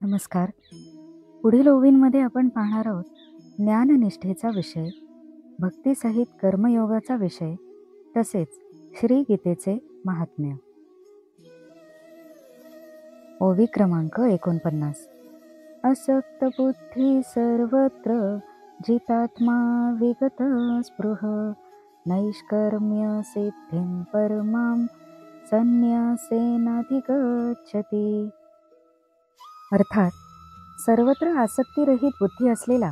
नमस्कार. पुढील ओवींमध्ये आपण पाहणार आहोत ज्ञाननिष्ठेचा विषय, भक्तिसहित कर्मयोगाचा विषय, तसेच श्री गीतेचे महात्म्य. ओवी क्रमांक 49. असक्त बुद्धी सर्वत्र जितात्मा विगत स्पृह नैष्कर्म्य सिद्धिं परमां संन्यासेनाधिगच्छति. अर्थात सर्वत्र आसक्तीरहित बुद्धी असलेला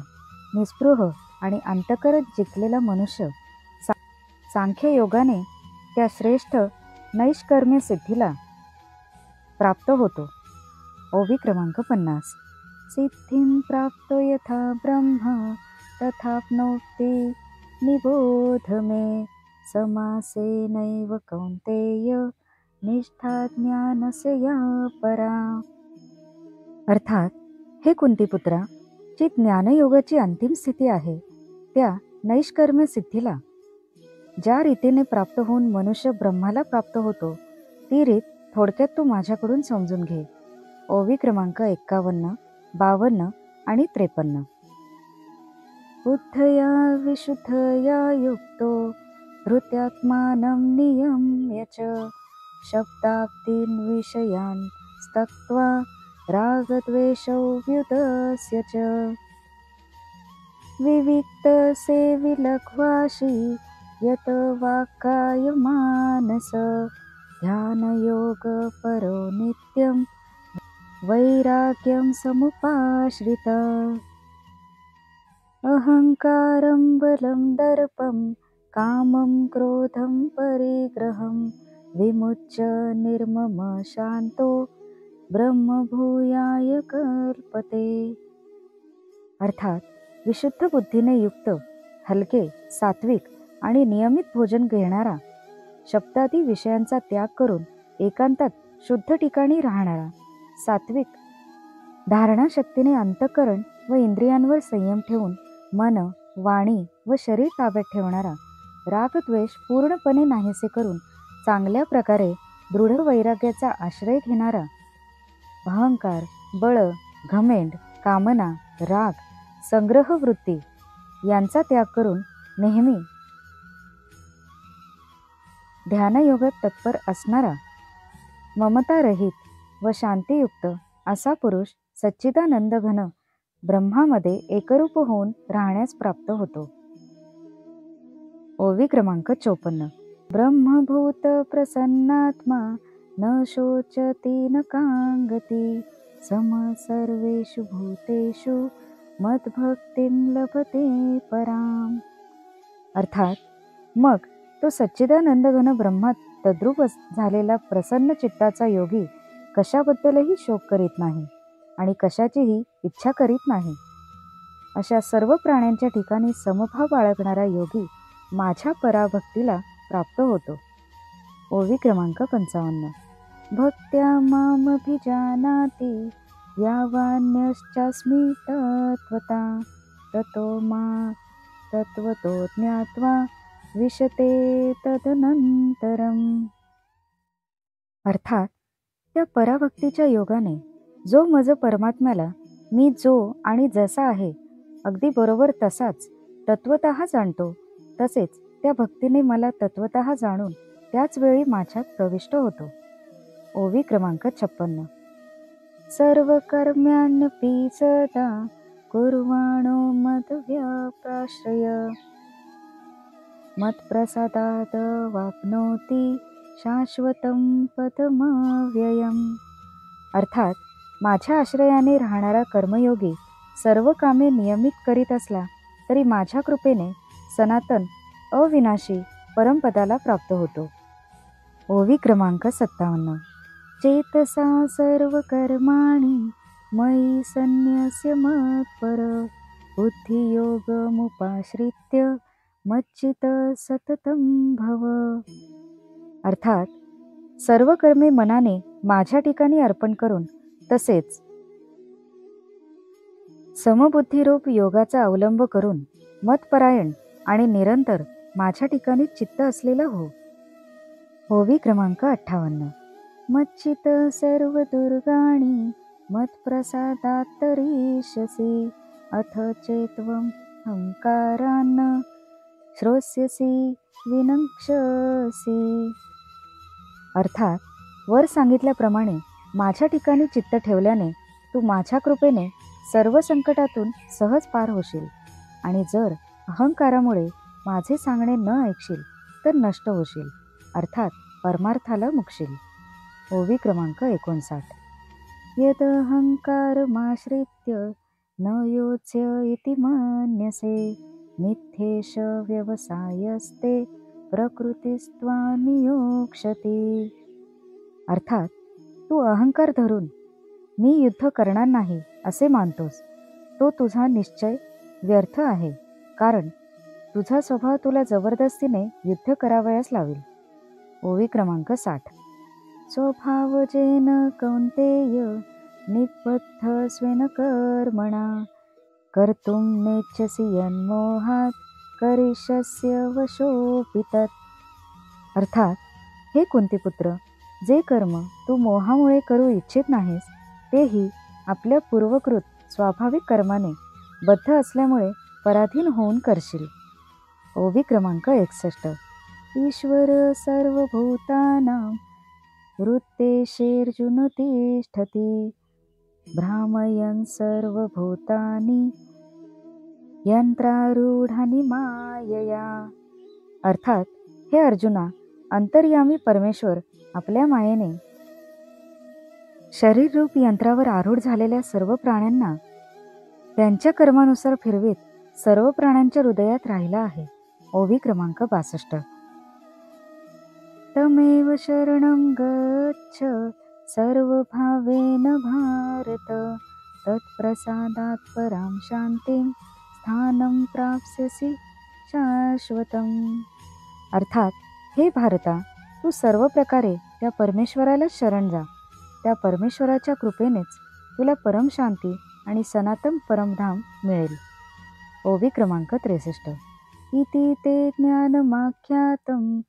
निस्पृह आणि अंतःकरण जिंकलेला मनुष्य सांख्य योगाने त्या श्रेष्ठ नैष्कर्म्य सिद्धीला प्राप्त होतो. ओवी क्रमांक 50. सिद्धिं प्राप्तो यथा ब्रह्म तथाप्नोति निबोध मे समासेनैव कौन्तेय निष्ठा ज्ञानस्य या परा. अर्थात हे कुंतीपुत्रा, जी ज्ञानयोगाची अंतिम स्थिती आहे त्या नैष्कर्म्य सिद्धीला ज्या रीतीने प्राप्त होऊन मनुष्य ब्रह्माला प्राप्त होतो ती रीत थोडक्यात तू माझ्याकडून समजून घे. ओवी क्रमांक 51, 52 आणि 53. बुद्धया विशुद्धया युक्तो धृत्यात्मानं नियम्य च शब्दाब्दीन् विषयान् त्यक्त्वा रागद्वेषौ व्युदस्य च विविक्तसेविलघ्वाशी यत वाक्कायमानस ध्यानयोगपरो नित्यं वैराग्यं समुपाश्रित. अहंकारं बलं दर्पं कामं क्रोधं परिग्रहं विमुच्य निर्मम शांतो ब्रह्मभूयाय कल्पते. अर्थात विशुद्ध बुद्धीने युक्त, हलके, सात्विक आणि नियमित भोजन घेणारा, शब्दादी विषयांचा त्याग करून एकांतात शुद्ध ठिकाणी राहणारा, सात्विक धारणाशक्तीने अंतःकरण व इंद्रियांवर संयम ठेवून मन, वाणी व शरीर ताब्यात ठेवणारा, रागद्वेष पूर्णपणे नाहीसे करून चांगल्या प्रकारे दृढ वैराग्याचा आश्रय घेणारा, अहंकार, बळ, घमेंड, कामना, राग, संग्रह वृत्ती यांचा त्याग करून नेहमी ध्यानयोगात तत्पर असणारा, ममतारहित व शांतियुक्त असा पुरुष सच्चिदानंद घन ब्रह्मामध्ये एकरूप होऊन राहण्यास प्राप्त होतो. ओवी क्रमांक 54. ब्रह्मभूत प्रसन्नात्मा न शोचति न कांगति सम सर्वेषु भूतेषु मद्भक्तिं लभते पराम. अर्थात मग तो सच्चिदानंद घन ब्रह्मात तद्रूप झालेला प्रसन्न चित्ताचा योगी कशाबद्दलही शोक करीत नाही आणि कशाचीही इच्छा करीत नाही. अशा सर्व प्राण्यांच्या ठिकाणी समभाव बाळगणारा योगी माझ्या पराभक्तीला प्राप्त होतो. ओवी क्रमांक 55. भक्त्या मामभिजानाति यावान्यश्चास्मि तत्वता ततो मा तत्वतो ज्ञात्वा विशते तदनंतरम. अर्थात त्या पराभक्तीच्या योगाने जो मज परमात्म्याला मी जो आणि जसा आहे अगदी बरोबर तसाच तत्वतः जाणतो, तसेच त्या भक्तीने मला तत्वतः जाणून त्याच वेळी माझ्यात प्रविष्ट होतो. ओवी क्रमांक 56. सर्व कर्म्याण्यपि सदा कुर्वाणो मद्व्याप्राश्रय मत्प्रसादात् वाप्नोति शाश्वतं पदमव्ययम्. अर्थात माझ्या आश्रयाने राहणारा कर्मयोगी सर्व कामे नियमित करीत असला तरी माझ्या कृपेने सनातन अविनाशी परमपदाला प्राप्त होतो. ओवी क्रमांक 57. चेतसा सर्व कर्माणि मयि संन्यस्य मत्पर बुद्धियोगमुपाश्रित्य मच्चित सततं भव. अर्थात सर्व कर्मे मनाने माझ्या ठिकाणी अर्पण करून तसेच समबुद्धिरूप योगाचा अवलंब करून मतपरायण आणि निरंतर माझ्या ठिकाणी चित्त असलेला हो. ओवी क्रमांक 58. मच्चित सर्व दुर्गाणी मत्प्रसादात् तरीष्यसि अथ चेत्त्वं हंकारान् श्रोष्यसि विनङ्क्षसि. अर्थात वर सांगितल्याप्रमाणे माझ्या ठिकाणी चित्त ठेवल्याने तू माझ्या कृपेने सर्व संकटातून सहज पार होशील आणि जर अहंकारामुळे माझे सांगणे न ऐकशील तर नष्ट होशील, अर्थात परमार्थाला मुकशील. ओवी क्रमांक 59. यदहंकारमाश्रित्य न योत्स्य इति मन्यसे मिथ्येष व्यवसायस्ते प्रकृतिस्त्वानियोक्षति. अर्थात तू अहंकार धरून मी युद्ध करणार नाही असे मानतोस, तो तुझा निश्चय व्यर्थ आहे, कारण तुझा स्वभाव तुला जबरदस्तीने युद्ध करावयास लावेल. ओवी क्रमांक 60. स्वभावजेन कौन्तेय निबद्ध स्वेन कर्मणा कर्तुं नेच्छसि यन्मोहात् करिष्यस्य वशोऽपि तत्. अर्थात हे कुंतीपुत्र, जे कर्म तू मोहामुळे करू इच्छित नाहीस तेही आपल्या पूर्वकृत स्वाभाविक कर्माने बद्ध असल्यामुळे पराधीन होऊन करशील. ओवी क्रमांक 61. ईश्वर सर्वभूतानां हृद्देशेऽर्जुन तिष्ठति भ्रामयन् सर्वभूतानि यंत्रारूढानि मायया. अर्थात हे अर्जुना, अंतर्यामी परमेश्वर आपल्या मायेने शरीररूप यंत्रावर आरूढ झालेल्या सर्व प्राण्यांना त्यांच्या कर्मानुसार फिरवीत सर्व प्राण्यांच्या हृदयात राहिला आहे. ओवी क्रमांक 62. तमेव शरणं गच्छ सर्वभावेन भारत तत्प्रसादात् परां शांतिं स्थानं प्राप्स्यसि शाश्वतम्. अर्थात हे भारता, तू सर्व प्रकारे त्या परमेश्वराला शरण जा. त्या परमेश्वराच्या कृपेनेच तुला परम शांती आणि सनातन परमधाम मिळेल. ओवी क्रमांक 63. इति ते ज्ञानमाख्यातं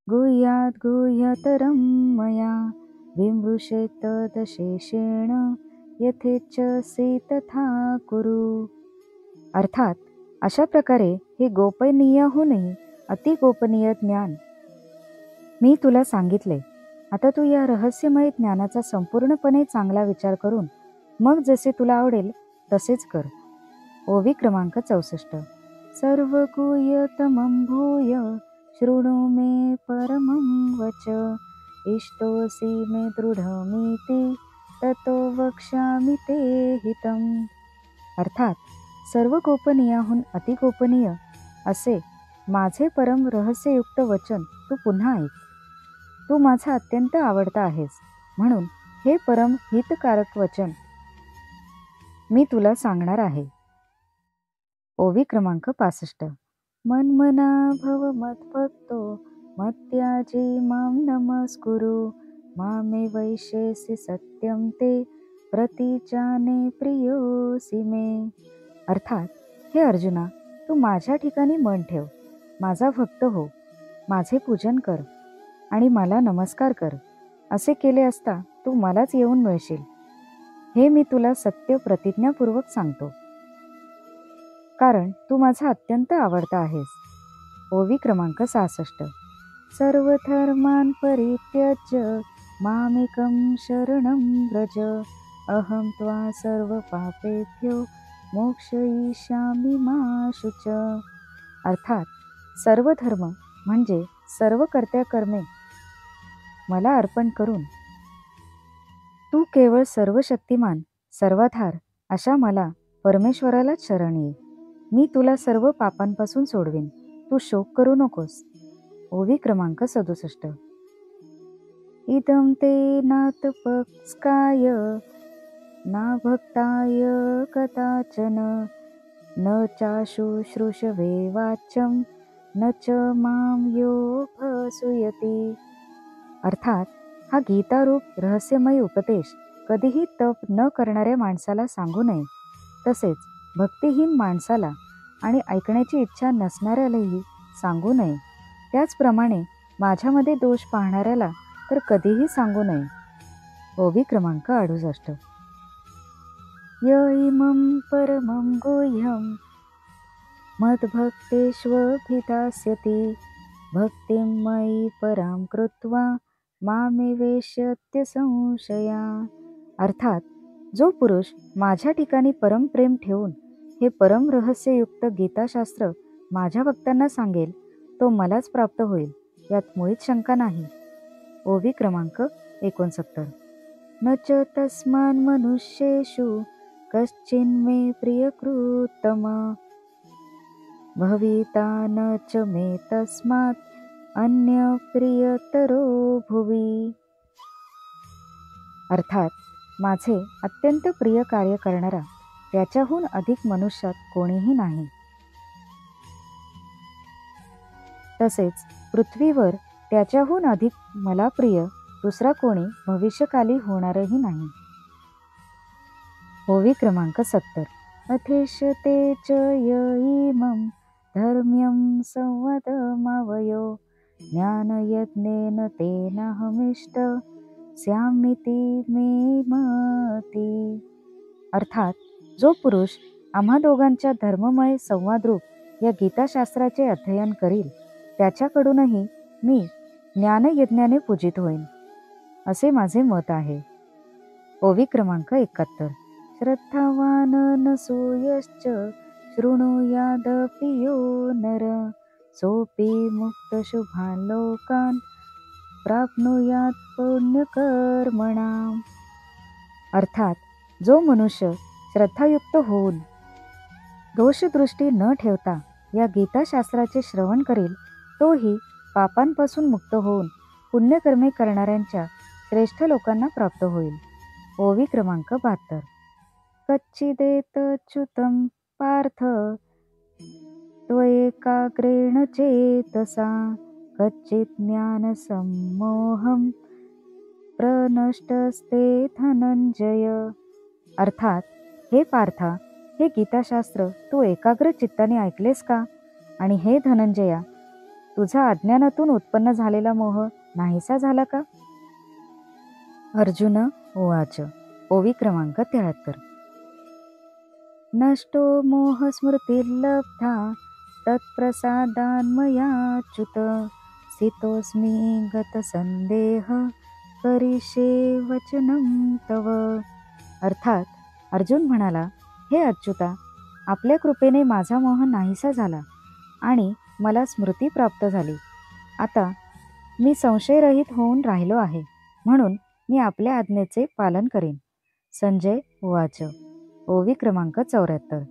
गुह्यात् गुह्यतरं मया विमृशेत तदशेषेण यथेच्छसि तथा कुरु. अर्थात अशा प्रकारे हे गोपनीयहूनही अति गोपनीय ज्ञान मी तुला सांगितले. आता तू या रहस्यमय ज्ञानाचा संपूर्णपणे चांगला विचार करून मग जसे तुला आवडेल तसेच कर. ओवी क्रमांक 64. सर्वगुह्यतमं भूय शृणु मे परमं वच इष्टोऽसि मे दृढमिति ततो वक्ष्यामि ते हितम्. अर्थात सर्व गोपनीयाहून अति गोपनीय असे माझे परम रहस्ययुक्त वचन तू पुन्हा ऐक. तू माझा अत्यंत आवडता आहेस, म्हणून हे परम हितकारक वचन मी तुला सांगणार आहे. ओवी क्रमांक 65. मन्मना भव मद्भक्तो मत्याजी मां नमस्कुरु मामे वैश्यसि सत्यं ते प्रतिजाने प्रियोसि मे. अर्थात हे अर्जुना, तू माझ्या ठिकाणी मन ठेव, माझा भक्त हो, माझे पूजन कर आणि मला नमस्कार कर. असे केले असता तू मलाच येऊन मिळशील, हे मी तुला सत्य प्रतिज्ञापूर्वक सांगतो, कारण तू माझा अत्यंत आवडता आहेस. ओवी क्रमांक 66. सर्वधर्मान् परित्यज्य मामेकं शरणं व्रज अहं त्वा सर्वपापेभ्यो मोक्षयिष्यामि मा शुच. अर्थात सर्व धर्म म्हणजे सर्व कर्त्या कर्मे मला अर्पण करून तू केवळ सर्व शक्तिमान सर्वाधार अशा मला परमेश्वरालाच शरण ये. मी तुला सर्व पापांपासून सोडवेन, तू शोक करू नकोस. ओवी क्रमांक 67. इदं ते नातपस्काय ना भक्ताय कदाचन न चाशुश्रूषवे वाच्यं न च मां योऽभसूयति. अर्थात हा गीतारूप रहस्यमय उपदेश कधीही तप न करणाऱ्या माणसाला सांगू नये, तसेच भक्तिहीन माणसाला आणि ऐकण्याची इच्छा नसणाऱ्यालाही सांगू नये. त्याचप्रमाणे माझ्यामध्ये दोष पाहणाऱ्याला तर कधीही सांगू नये. ओवी क्रमांक 68. य इमं परमं गुह्यं मद्भक्तेष्वभिधास्यति भक्तिं मयि परां कृत्वा मामेवेश्यत्य संशया. अर्थात जो पुरुष माझ्या ठिकाणी परमप्रेम ठेवून हे परम रहस्ययुक्त गीताशास्त्र माझ्या भक्तांना सांगेल तो मलाच प्राप्त होईल, यात मुळीच शंका नाही. ओवी क्रमांक 69. न च तस्मान् मनुष्येषु कश्चिन्मे प्रियकृत्तम भविता न च मे तस्मात् अन्य प्रियतरो भुवि. अर्थात माझे अत्यंत प्रिय कार्य करणारा त्याच्याहून अधिक मनुष्यात कोणीही नाही. तसेच पृथ्वीवर त्याच्याहून अधिक मला प्रिय दुसरा कोणी भविष्यकाली होणारही नाही. ओवी क्रमांक 70. अथेष्यते च य इमं धर्म्यं संवदमावयो ज्ञानयज्ञेन तेनाहमिष्ट स्यामिति मे मती. अर्थात जो पुरुष आम्हा दोघांच्या धर्ममय संवादरूप या गीताशास्त्राचे अध्ययन करील त्याच्याकडूनही मी ज्ञानयज्ञाने पूजित होईन, असे माझे मत आहे. ओवी क्रमांक 71. श्रद्धावान नसूयश्च शृणुयादपि यो नर सोऽपि मुक्तशुभान् लोकान् प्राप्नुयात् पुण्यकर्मणाम्. अर्थात जो मनुष्य श्रद्धायुक्त होऊन दोषदृष्टी न ठेवता या गीताशास्त्राचे श्रवण करेल तोही पापांपासून मुक्त होऊन पुण्यकर्मे करणाऱ्यांच्या श्रेष्ठ लोकांना प्राप्त होईल. ओवी क्रमांक 72. कच्चिदेतच्युतं पार्थ त्वयेकाग्रेण चेतसा कच्चित् ज्ञानसम्मोहं प्रनष्टस्ते धनंजय. अर्थात हे पार्था, हे गीताशास्त्र तू एकाग्र चित्ताने ऐकलेस का? आणि हे धनंजया, तुझा अज्ञानातून उत्पन्न झालेला मोह नाहीसा झाला का? अर्जुन उवाच. ओवी क्रमांक 73. नष्टो मोहस्मृतिर्लब्धा तत्प्रसादान्मयाच्युत स्थितोऽस्मि गतसन्देह करिष्ये वचनं तव. अर्थात अर्जुन म्हणाला, हे अच्युता, आपल्या कृपेने माझा मोह नाहीसा झाला आणि मला स्मृती प्राप्त झाली. आता मी संशयरहित होऊन राहिलो आहे, म्हणून मी आपल्या आज्ञेचे पालन करीन. संजय उवाच. ओवी क्रमांक 74.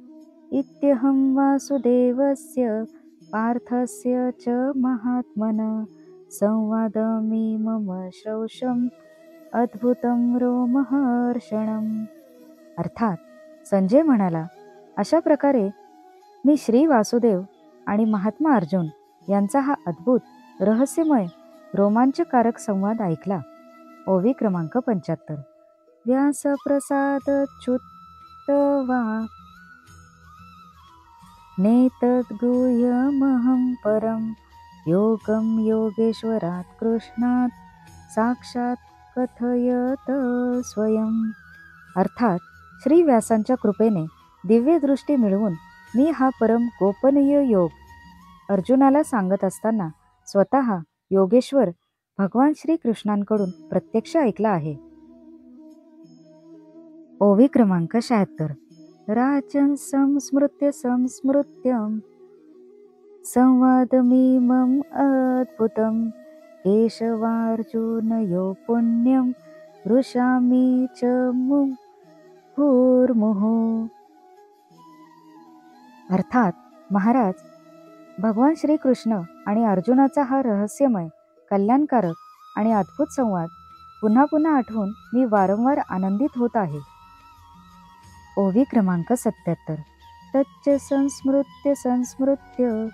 इत्यहं वासुदेवस्य पार्थस्य च महात्मनः संवादमिमम श्रौषम् अद्भुतं रोमहर्षणम्. अर्थात संजय म्हणाला, अशा प्रकारे मी श्री वासुदेव आणि महात्मा अर्जुन यांचा हा अद्भुत रहस्यमय रोमांचकारक संवाद ऐकला. ओवी क्रमांक 75. व्यासप्रसादच्युतवा नेतद्गुह्यमहं परं योगं योगेश्वरात् कृष्णात् साक्षात् कथयत स्वयं. अर्थात श्री व्यासांच्या कृपेने दिव्य दृष्टी मिळवून मी हा परम गोपनीय योग अर्जुनाला सांगत असताना स्वतः योगेश्वर भगवान श्री कृष्णांकडून प्रत्यक्ष ऐकला आहे. ओवी क्रमांक 76. राजन् संस्मृत्य संवादमिमम् अद्भुतं केशवार्जुनयो पुण्यं हृष्यामि च मुहुर्मुहुः. अर्थात महाराज, भगवान श्रीकृष्ण आणि अर्जुनाचा हा रहस्यमय कल्याणकारक आणि अद्भुत संवाद पुन्हा पुन्हा आठवून मी वारंवार आनंदित होत आहे. ओवी क्रमांक 77. तच्च संस्मृत्य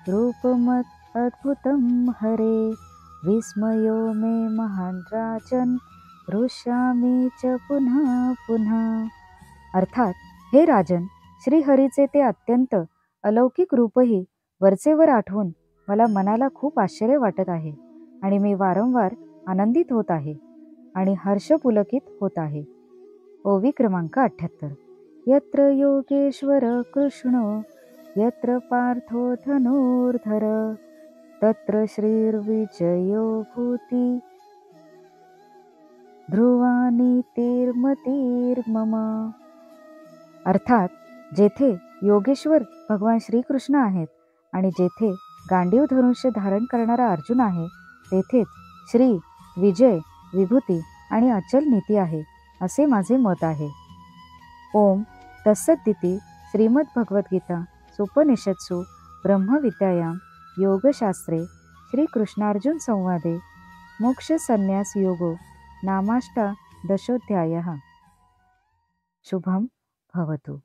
रूपमत् अद्भुतं हरे विस्मयो मे महान् राजन् हृष्यामि च पुनः पुनः. अर्थात हे राजन, श्रीहरीचे ते अत्यंत अलौकिक रूपही वरचेवर आठवून मला मनाला खूप आश्चर्य वाटत आहे आणि मी वारंवार आनंदित होत आहे आणि हर्षपुलकित होत आहे. ओवी क्रमांक 78. यत्र योगेश्वर कृष्णो यत्र पार्थो धनुर्धर तत्र श्रीर्विजयो भूती ध्रुवानीतिर्मतिर्मम. अर्थात जेथे योगेश्वर भगवान श्रीकृष्ण आहेत आणि जेथे गांडीव धनुष्य धारण करणारा अर्जुन आहे तेथेच श्री, विजय, विभूती आणि अचल नीती आहे, असे माझे मत आहे. ओम तत्सदिति श्रीमद्भगवद्गीता सुपनिषत्सु ब्रह्मविद्यायां योगशास्त्रे श्रीकृष्णार्जुन संवादे मोक्षसन्न्यास योगो नामाष्टादशोऽध्यायः. शुभं भवतु.